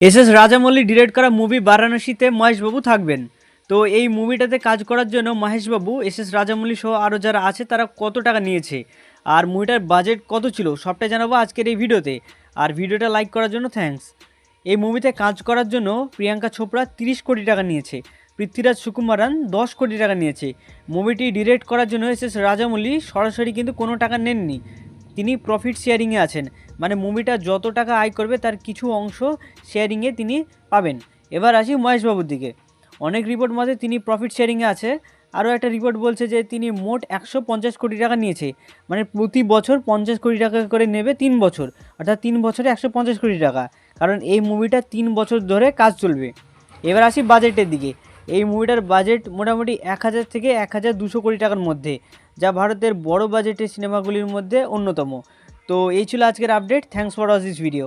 S Rajamouli direct করা movie বারাণসীতে Mahesh Babu থাকবেন। তো এই মুভিটাতে কাজ করার জন্য মহেশবাবু এস রাজামৌলি সহ আরও যারা আছে তারা কত টাকা নিয়েছে আর মুভিটার বাজেট কত ছিল সবটাই জানাবো আজকের এই ভিডিওতে। আর ভিডিওটা লাইক করার জন্য থ্যাঙ্কস। এই মুভিতে কাজ করার জন্য প্রিয়াঙ্কা চোপড়া 30 কোটি টাকা নিয়েছে, পৃথ্বীরাজ সুকুমারান 10 কোটি টাকা নিয়েছে। মুভিটি ডিরেক্ট করার জন্য এস রাজামৌলি সরাসরি কিন্তু কোনো টাকা নেননি, তিনি প্রফিট শেয়ারিংয়ে আছেন, মানে মুভিটা যত টাকা আয় করবে তার কিছু অংশ শেয়ারিংয়ে তিনি পাবেন। এবার আসি মহেশবাবুর দিকে। অনেক রিপোর্ট মতে তিনি প্রফিট শেয়ারিংয়ে আছে। আরও একটা রিপোর্ট বলছে যে তিনি মোট 150 কোটি টাকা নিয়েছে, মানে প্রতি বছর 50 কোটি টাকা করে নেবে 3 বছর, অর্থাৎ 3 বছরে 150 কোটি টাকা, কারণ এই মুভিটা 3 বছর ধরে কাজ চলবে। এবার আসি বাজেটের দিকে। এই মুভিটার বাজেট মোটামুটি 1000 থেকে 1200 কোটি টাকার মধ্যে, যা ভারতের বড় বাজেটের সিনেমাগুলির মধ্যে অন্যতম। তো এই ছিল আজকের update. Thanks for watch this video.